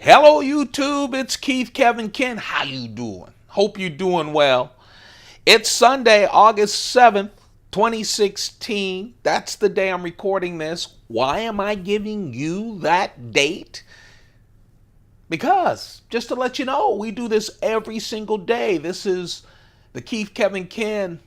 Hello YouTube, it's Keith Kevin Ken. How you doing? Hope you're doing well. It's Sunday, August 7th, 2016. That's the day I'm recording this. Why am I giving you that date? Because, just to let you know, we do this every single day. This is the Keith Kevin Ken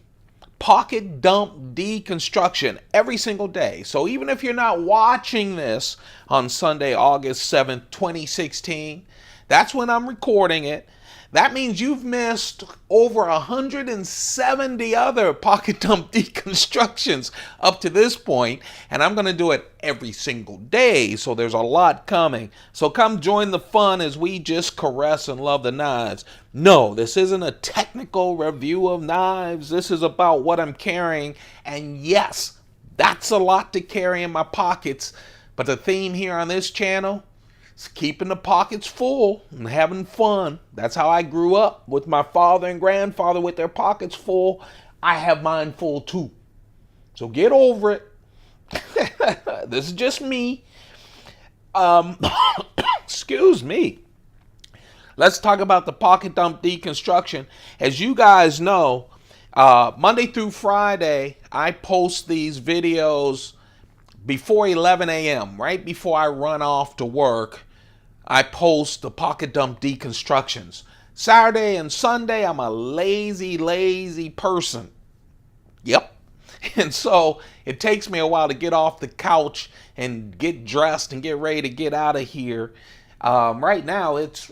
pocket dump deconstruction every single day. So even if you're not watching this on Sunday, August 7th, 2016, that's when I'm recording it. That means you've missed over 170 other pocket dump deconstructions up to this point, and I'm going to do it every single day, so there's a lot coming. So come join the fun as we just caress and love the knives. No, this isn't a technical review of knives. This is about what I'm carrying, and yes, that's a lot to carry in my pockets, but the theme here on this channel, it's keeping the pockets full and having fun. That's how I grew up, with my father and grandfather with their pockets full. I have mine full too. So get over it. This is just me. Excuse me. Let's talk about the pocket dump deconstruction. As you guys know, Monday through Friday, I post these videos before 11 a.m., right before I run off to work. I post the pocket dump deconstructions. Saturday and Sunday, I'm a lazy person. Yep. And so it takes me a while to get off the couch and get dressed and get ready to get out of here. Right now, it's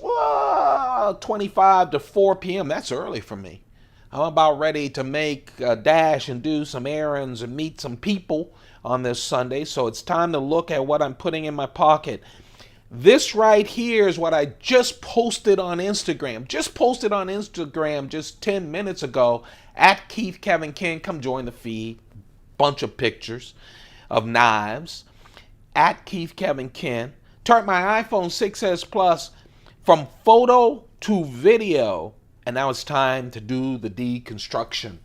25 to 4 p.m. That's early for me. I'm about ready to make a dash and do some errands and meet some people on this Sunday. So it's time to look at what I'm putting in my pocket. This right here is what I just posted on Instagram. Just 10 minutes ago at Keith Kevin Ken. Come join the feed. Bunch of pictures of knives at Keith Kevin Ken. Turned my iPhone 6S Plus from photo to video, and now it's time to do the deconstruction.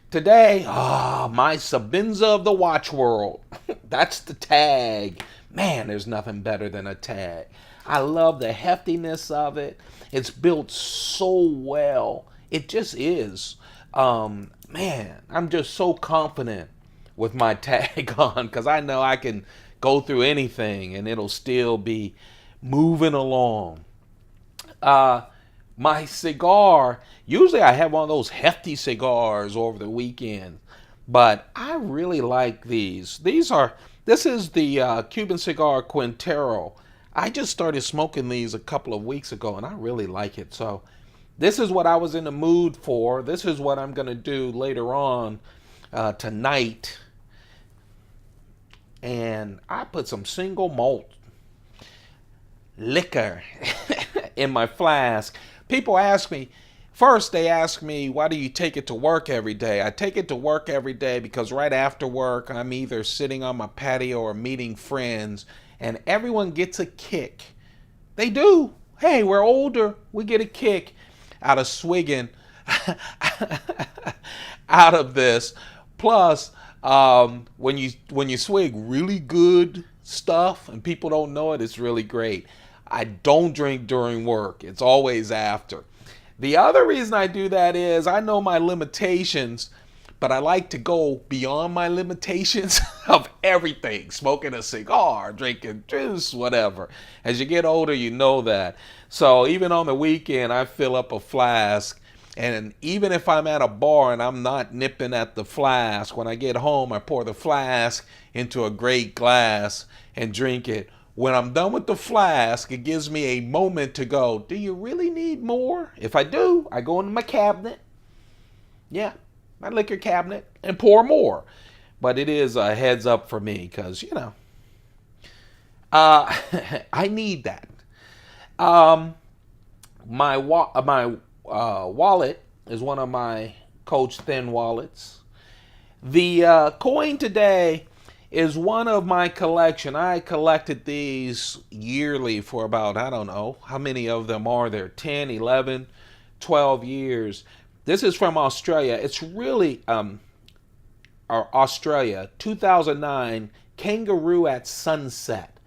Today, my Sebenza of the watch world. That's the tag. Man, there's nothing better than a tag. I love the heftiness of it. It's built so well. It just is. Man, I'm just so confident with my tag on because I know I can go through anything and it'll still be moving along. My cigar, usually I have one of those hefty cigars over the weekend, but I really like these. This is the Cuban cigar Quintero. I just started smoking these a couple of weeks ago and I really like it. So this is what I was in the mood for. This is what I'm going to do later on tonight. And I put some single malt liquor in my flask. People ask me, first they ask me, why do you take it to work every day? I take it to work every day because right after work, I'm either sitting on my patio or meeting friends, and everyone gets a kick. They do. Hey, we're older. We get a kick out of swigging out of this. Plus, when you swig really good stuff and people don't know it, it's really great. I don't drink during work. It's always after. The other reason I do that is I know my limitations, but I like to go beyond my limitations of everything. Smoking a cigar, drinking juice, whatever. As you get older, you know that. So even on the weekend, I fill up a flask. And even if I'm at a bar and I'm not nipping at the flask, when I get home, I pour the flask into a great glass and drink it. When I'm done with the flask, it gives me a moment to go, do you really need more? If I do, I go into my cabinet. Yeah, my liquor cabinet and pour more. But it is a heads up for me because, you know, I need that. My wallet is one of my Coach Thin wallets. The coin today is one of my collection. I collected these yearly for about, I don't know, how many of them are there? 10, 11, 12 years. This is from Australia. It's really Australia, 2009, Kangaroo at Sunset.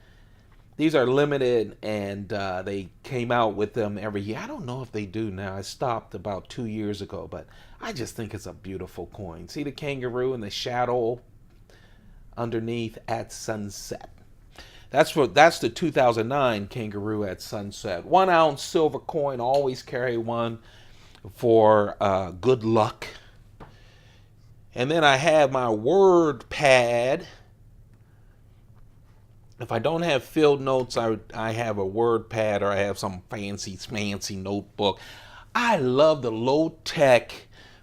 These are limited, and they came out with them every year. I don't know if they do now. I stopped about 2 years ago, but I just think it's a beautiful coin. See the kangaroo and the shadow underneath at sunset. That's the 2009 kangaroo at sunset. 1 ounce silver coin. Always carry one for good luck. And then I have my word pad. If I don't have field notes, I have a word pad, or I have some fancy notebook. I love the low-tech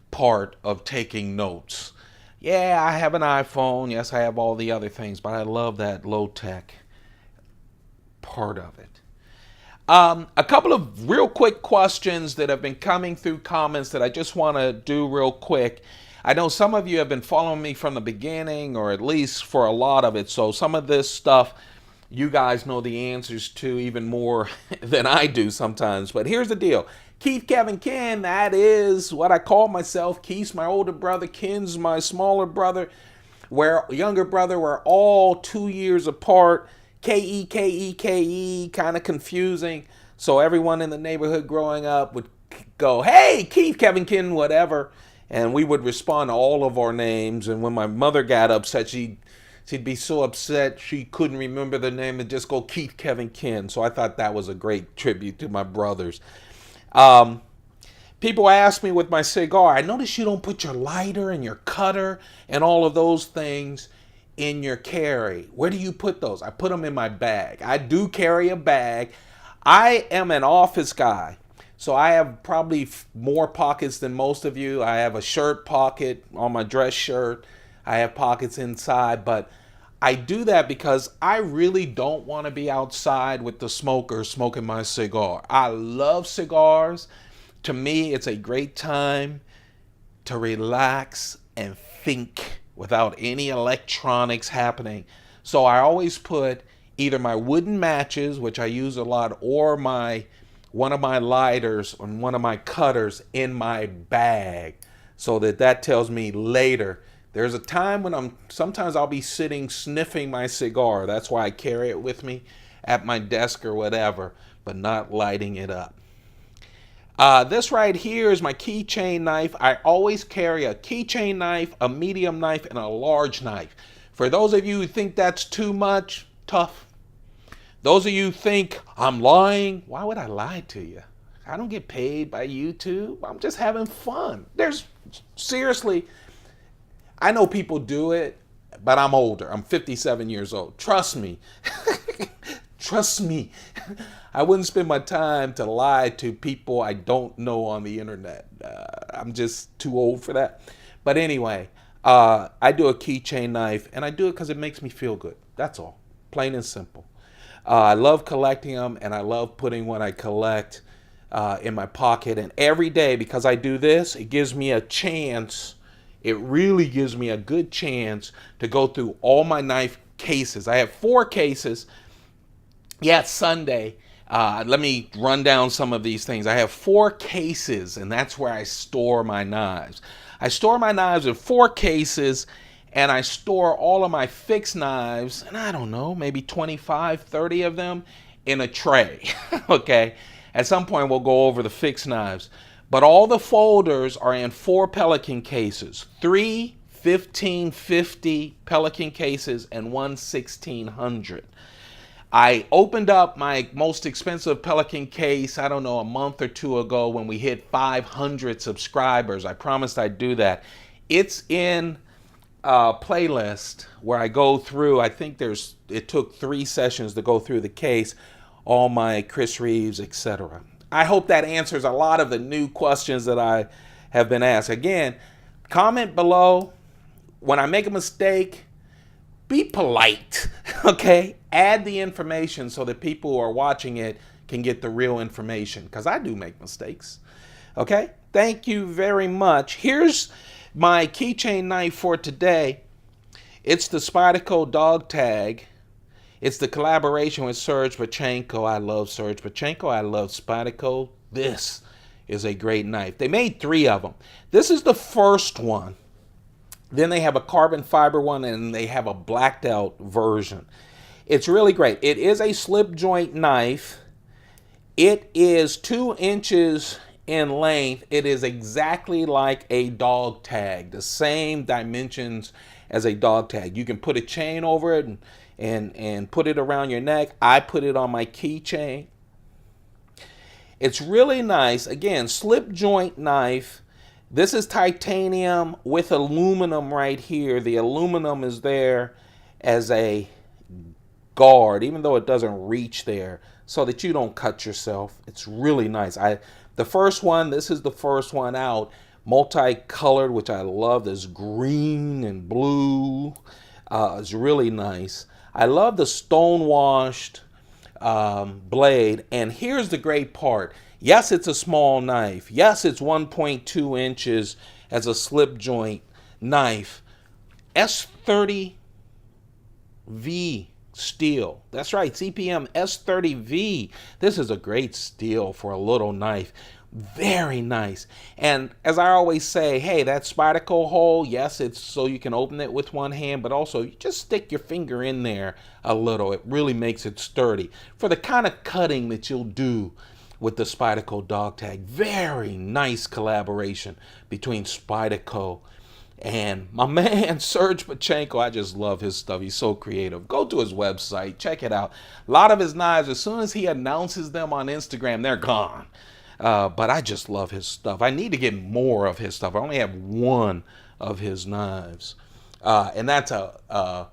part of taking notes. Yeah, I have an iPhone. Yes, I have all the other things, but I love that low-tech part of it. A couple of real quick questions that have been coming through comments that I just want to do real quick. I know some of you have been following me from the beginning, or at least for a lot of it, so some of this stuff you guys know the answers to even more than I do sometimes. But here's the deal. Keith, Kevin, Ken, that is what I call myself. Keith's my older brother, Ken's my smaller brother. Younger brother, we're all 2 years apart. K-E-K-E-K-E, kind of confusing. So everyone in the neighborhood growing up would go, hey, Keith, Kevin, Ken, whatever. And we would respond to all of our names. And when my mother got upset, she'd be so upset she couldn't remember the name and just go Keith, Kevin, Ken. So I thought that was a great tribute to my brothers. People ask me with my cigar, I notice you don't put your lighter and your cutter and all of those things in your carry. Where do you put those? I put them in my bag. I do carry a bag. I am an office guy. So I have probably more pockets than most of you. I have a shirt pocket on my dress shirt. I have pockets inside, but I do that because I really don't want to be outside with the smoker smoking my cigar. I love cigars. To me, it's a great time to relax and think without any electronics happening. So I always put either my wooden matches, which I use a lot, or one of my lighters and one of my cutters in my bag, so that tells me later. There's a time when sometimes I'll be sitting sniffing my cigar. That's why I carry it with me at my desk or whatever, but not lighting it up. This right here is my keychain knife. I always carry a keychain knife, a medium knife, and a large knife. For those of you who think that's too much, tough. Those of you who think I'm lying, why would I lie to you? I don't get paid by YouTube. I'm just having fun. Seriously, I know people do it, but I'm older. I'm 57 years old. Trust me. Trust me. I wouldn't spend my time to lie to people I don't know on the internet. I'm just too old for that. But anyway, I do a keychain knife, and I do it because it makes me feel good. That's all. Plain and simple. I love collecting them, and I love putting what I collect in my pocket. And every day, because I do this, it gives me a chance. It really gives me a good chance to go through all my knife cases. I have 4 cases. Yeah, it's Sunday. Let me run down some of these things. I have 4 cases, and that's where I store my knives. I store my knives in 4 cases, and I store all of my fixed knives, and I don't know, maybe 25, 30 of them in a tray. Okay? At some point, we'll go over the fixed knives. But all the folders are in 4 Pelican cases, 3 1550 Pelican cases, and 1 1600. I opened up my most expensive Pelican case, I don't know, a month or 2 ago when we hit 500 subscribers. I promised I'd do that. It's in a playlist where I go through, I think it took 3 sessions to go through the case, all my Chris Reeves, etc. I hope that answers a lot of the new questions that I have been asked. Again, comment below. When I make a mistake, be polite, okay? Add the information so that people who are watching it can get the real information, because I do make mistakes, okay? Thank you very much. Here's my keychain knife for today. It's the Spyderco Dog Tag. It's the collaboration with Serge Pachenko. I love Serge Pachenko. I love Spyderco. This is a great knife. They made 3 of them. This is the first one. Then they have a carbon fiber one, and they have a blacked out version. It's really great. It is a slip joint knife. It is 2 inches in length. It is exactly like a dog tag, the same dimensions as a dog tag. You can put a chain over it and put it around your neck. I put it on my keychain. It's really nice. Again, slip joint knife. This is titanium with aluminum right here. The aluminum is there as a guard, even though it doesn't reach there, so that you don't cut yourself. It's really nice. The first one, this is the first one out, multicolored, which I love. This green and blue. It's really nice. I love the stone-washed blade. And here's the great part. Yes, it's a small knife. Yes, it's 1.2 inches as a slip joint knife. S30V steel. That's right, CPM S30V. This is a great steel for a little knife. Very nice. And as I always say, hey, that Spyderco hole, yes, it's so you can open it with one hand, but also you just stick your finger in there a little. It really makes it sturdy for the kind of cutting that you'll do with the Spyderco Dog Tag. Very nice collaboration between Spyderco and my man Serge Pachenko. I just love his stuff. He's so creative. Go to his website, check it out. A lot of his knives, as soon as he announces them on Instagram, they're gone. But I just love his stuff. I need to get more of his stuff. I only have one of his knives. And that's a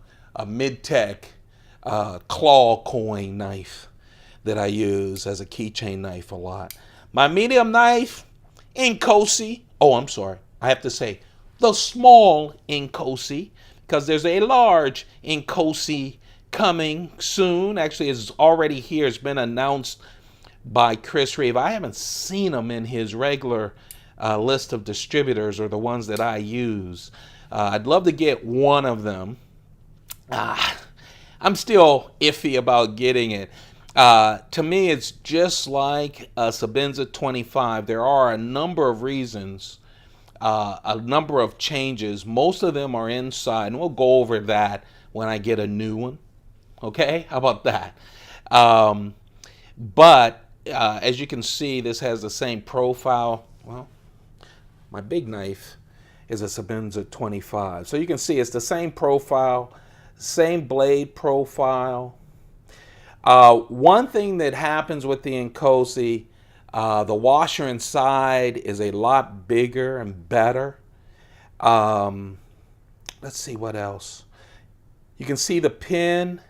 mid-tech claw coin knife that I use as a keychain knife a lot. My medium knife, Inkosi. Oh, I'm sorry. I have to say the small Inkosi, because there's a large Inkosi coming soon. Actually, it's already here. It's been announced by Chris Reeve. I haven't seen him in his regular list of distributors or the ones that I use. I'd love to get one of them. I'm still iffy about getting it. To me, it's just like a Sebenza-25. There are a number of reasons, a number of changes. Most of them are inside, and we'll go over that when I get a new one. Okay? How about that? But as you can see, this has the same profile. Well, my big knife is a Sebenza-25. So you can see it's the same profile, same blade profile. One thing that happens with the Inkosi, the washer inside is a lot bigger and better. Let's see what else. You can see the pin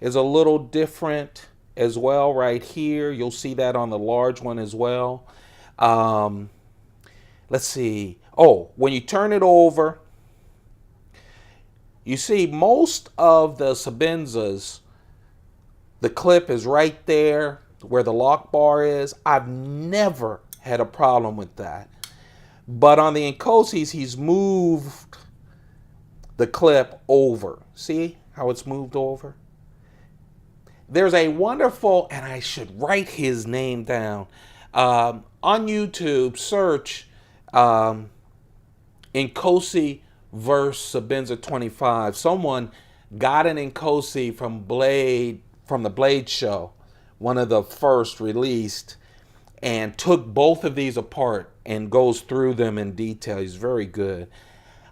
is a little different as well right here. You'll see that on the large one as well. Let's see. Oh, when you turn it over, you see most of the Sebenzas, the clip is right there where the lock bar is. I've never had a problem with that. But on the Inkosis, he's moved the clip over. See how it's moved over? There's a wonderful, and I should write his name down. On YouTube, search Inkosi versus Sebenza-25. Someone got an Inkosi from the Blade Show, one of the first released, and took both of these apart and goes through them in detail. He's very good.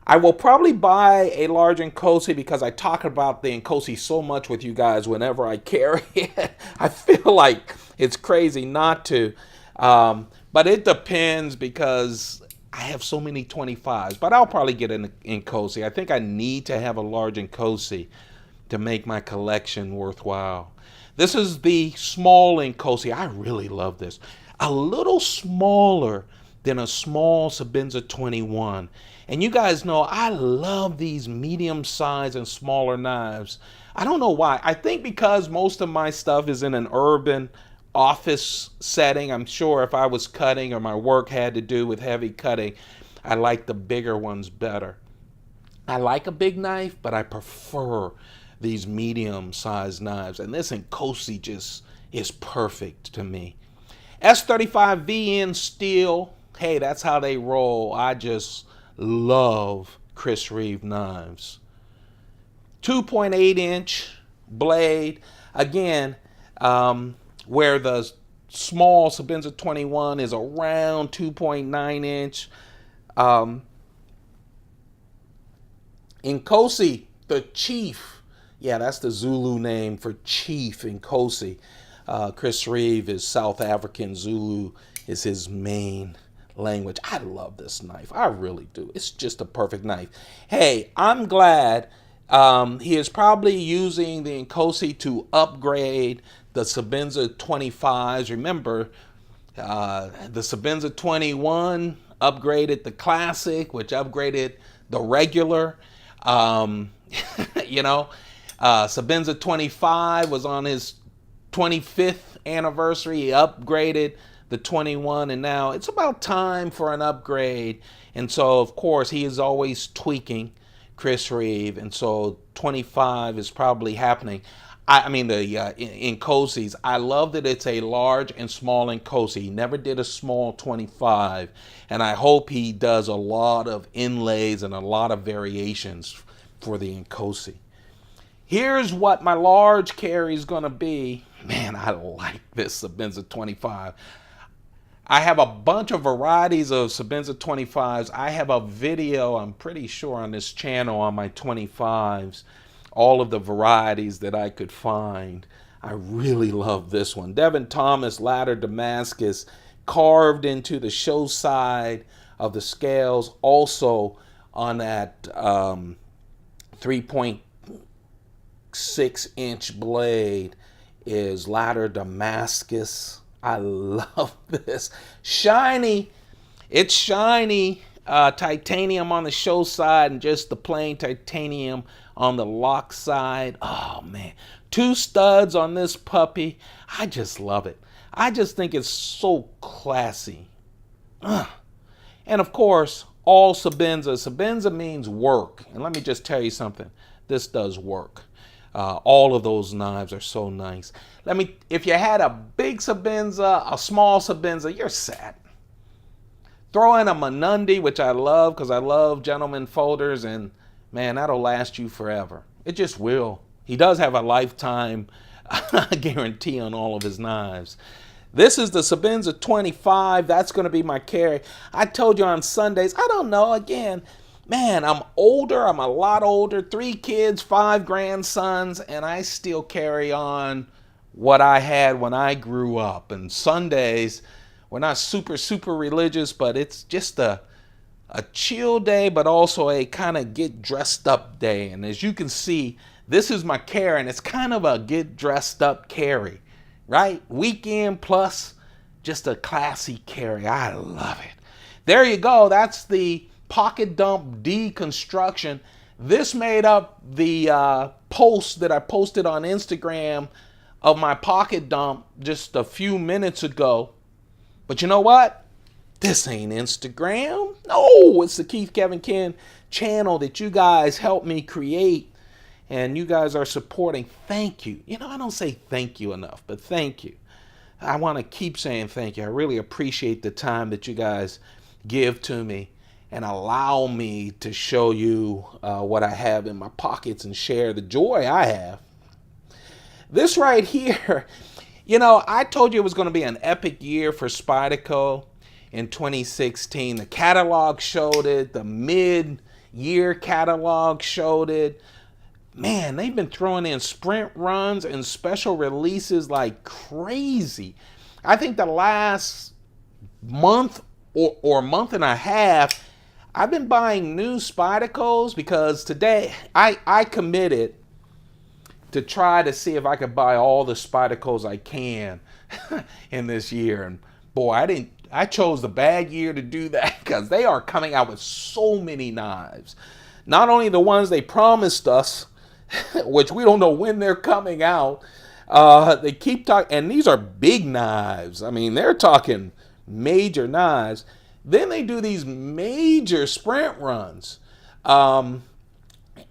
I will probably buy a large Inkosi because I talk about the Inkosi so much with you guys whenever I carry it. I feel like it's crazy not to. But it depends because I have so many 25s. But I'll probably get an Inkosi. I think I need to have a large Inkosi to make my collection worthwhile. This is the small Inkosi. I really love this. A little smaller than a small Sebenza-21. And you guys know I love these medium size and smaller knives. I don't know why. I think because most of my stuff is in an urban office setting. I'm sure if I was cutting or my work had to do with heavy cutting, I like the bigger ones better. I like a big knife, but I prefer these medium sized knives. And this Inkosi just is perfect to me. S35V in steel. Hey, that's how they roll. I just love Chris Reeve knives. 2.8 inch blade. Again, where the small Sebenza 21 is around 2.9 inch. Inkosi, the chief. Yeah, that's the Zulu name for chief, Inkosi. Chris Reeve is South African. Zulu is his main language. I love this knife. I really do. It's just a perfect knife. Hey, I'm glad he is probably using the Inkosi to upgrade the Sebenza 25s. Remember, the Sebenza 21 upgraded the Classic, which upgraded the regular. Sebenza 25 was on his 25th anniversary. He upgraded the 21, and now it's about time for an upgrade. And so, of course, he is always tweaking, Chris Reeve, and so 25 is probably happening. I mean, the Inkosis, I love that it's a large and small Inkosi. He never did a small 25, and I hope he does a lot of inlays and a lot of variations for the Inkosi. Here's what my large carry is going to be. Man, I like this Sebenza 25. I have a bunch of varieties of Sebenza 25s. I have a video, I'm pretty sure, on this channel on my 25s. All of the varieties that I could find. I really love this one. Devin Thomas ladder Damascus, carved into the show side of the scales. Also on that 3.6 inch blade is ladder Damascus. I love this. Shiny. It's shiny titanium on the show side and just the plain titanium on the lock side. Oh man, 2 studs on this puppy. I just love it. I just think it's so classy. And of course, all Sebenza. Sebenza means work. And let me just tell you something. This does work. All of those knives are so nice. If you had a big Sebenza, a small Sebenza, you're set. Throw in a Manundi, which I love because I love gentleman folders, and man, that'll last you forever. It just will. He does have a lifetime guarantee on all of his knives. This is the Sebenza 25. That's going to be my carry. I told you on Sundays, I don't know, again, man, I'm older. I'm a lot older. 3 kids, 5 grandsons, and I still carry on what I had when I grew up. And Sundays, we're not super religious, but it's just a chill day, but also a kind of get dressed up day. And as you can see, this is my carry, and it's kind of a get dressed up carry, right? Weekend plus just a classy carry. I love it. There you go. That's the Pocket Dump deconstruction. This made up the post that I posted on Instagram of my Pocket Dump just a few minutes ago. But you know what? This ain't Instagram. No, it's the Keith Kevin Ken channel that you guys helped me create, and you guys are supporting. Thank you. You know, I don't say thank you enough, but thank you. I want to keep saying thank you. I really appreciate the time that you guys give to me and allow me to show you what I have in my pockets and share the joy I have. This right here, you know, I told you it was going to be an epic year for Spyderco in 2016. The catalog showed it. The mid-year catalog showed it. Man, they've been throwing in sprint runs and special releases like crazy. I think the last month or month and a half, I've been buying new Spydercos because today I committed to try to see if I could buy all the Spydercos I can in this year. And boy, I chose the bad year to do that because they are coming out with so many knives. Not only the ones they promised us, which we don't know when they're coming out. They keep talking, and these are big knives. I mean, they're talking major knives. Then they do these major sprint runs. And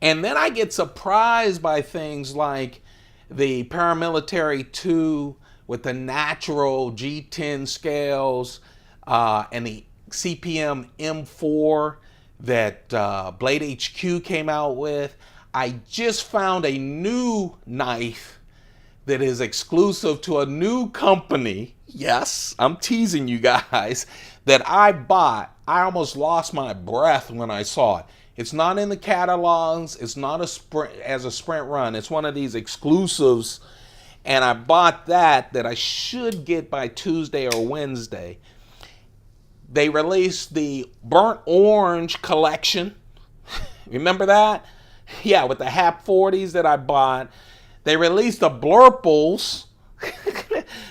then I get surprised by things like the Paramilitary 2 with the natural G10 scales and the CPM M4 that Blade HQ came out with. I just found a new knife that is exclusive to a new company. Yes, I'm teasing you guys, that I bought. I almost lost my breath when I saw it. It's not in the catalogs. It's not as a sprint run. It's one of these exclusives. And I bought that I should get by Tuesday or Wednesday. They released the burnt orange collection. Remember that? Yeah, with the Hap 40s that I bought. They released the blurples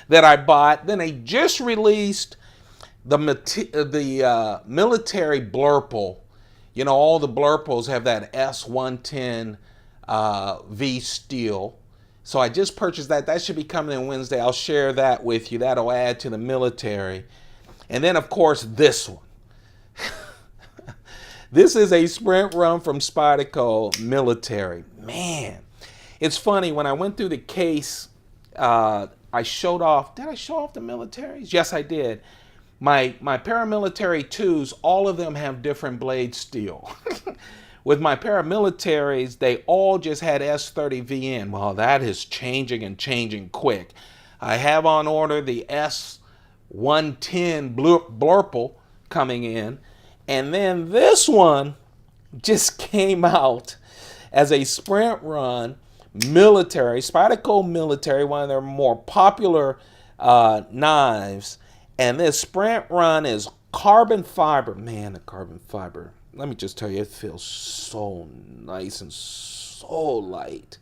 that I bought. Then they just released the military blurple. You know, all the blurples have that S110 V steel. So I just purchased that. That should be coming in Wednesday. I'll share that with you. That'll add to the military. And then, of course, this one. This is a sprint run from Spyderco Military. Man, it's funny. When I went through the case, I showed off. Did I show off the militaries? Yes, I did. My paramilitary 2s, all of them have different blade steel. With my paramilitaries, they all just had S30VN. Well, that is changing and changing quick. I have on order the S110 blurple coming in. And then this one just came out as a sprint run military, Spyderco Military, one of their more popular knives. And this sprint run is carbon fiber. Man, the carbon fiber. Let me just tell you, it feels so nice and so light.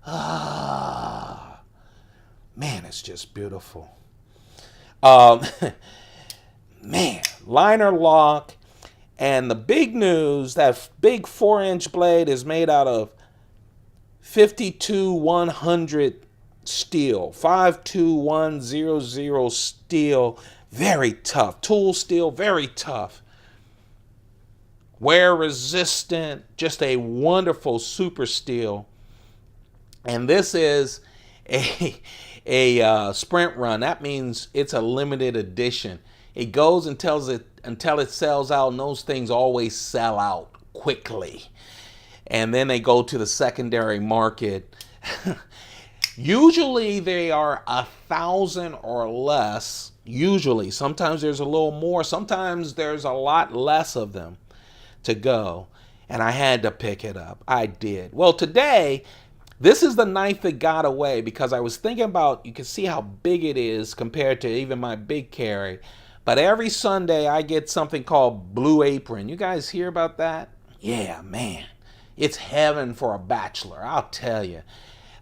Ah, man, it's just beautiful. Man, liner lock. And the big news, that big 4-inch blade is made out of 52-100 steel, 52100 steel, very tough. Tool steel, very tough. Wear resistant, just a wonderful super steel. And this is a sprint run. That means it's a limited edition. It goes until it sells out, and those things always sell out quickly. And then they go to the secondary market. Usually they are 1,000 or less. Usually. Sometimes there's a little more. Sometimes there's a lot less of them to go. And I had to pick it up. I did. Well, today, this is the knife that got away, because I was thinking about, you can see how big it is compared to even my big carry. But every Sunday I get something called Blue Apron. You guys hear about that? Yeah, man. It's heaven for a bachelor, I'll tell you.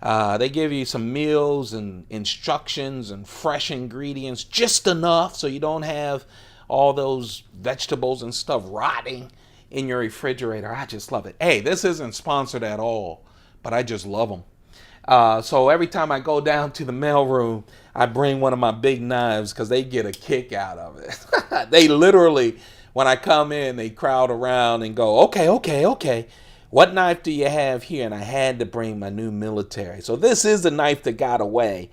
They give you some meals and instructions and fresh ingredients, just enough so you don't have all those vegetables and stuff rotting in your refrigerator. I just love it. Hey, this isn't sponsored at all, but I just love them. So every time I go down to the mailroom, I bring one of my big knives because they get a kick out of it. They literally, when I come in, they crowd around and go, okay. What knife do you have here? And I had to bring my new military. So this is the knife that got away,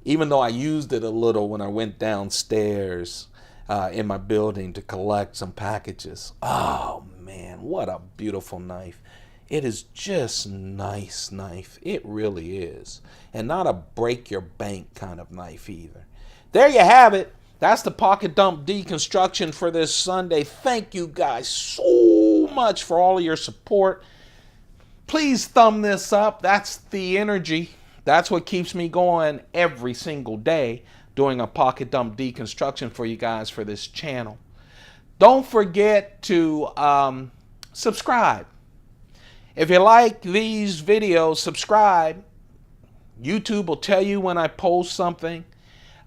even though I used it a little when I went downstairs in my building to collect some packages. Oh, man, what a beautiful knife. It is just nice knife. It really is. And not a break your bank kind of knife either. There you have it. That's the pocket dump deconstruction for this Sunday. Thank you guys so much for all of your support. Please thumb this up. That's the energy. That's what keeps me going every single day, doing a pocket dump deconstruction for you guys for this channel. Don't forget to subscribe. If you like these videos, subscribe. YouTube will tell you when I post something.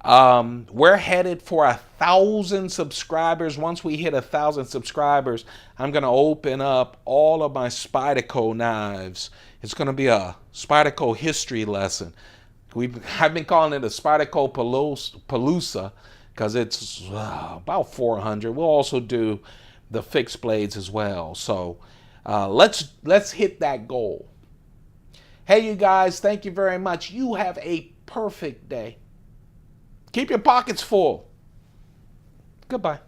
We're headed for 1,000 subscribers. Once we hit 1,000 subscribers, I'm going to open up all of my Spyderco knives. It's going to be a Spyderco history lesson. I've been calling it a Spyderco Palooza because it's about 400. We'll also do the fixed blades as well. So let's hit that goal. Hey, you guys, thank you very much. You have a perfect day. Keep your pockets full. Goodbye.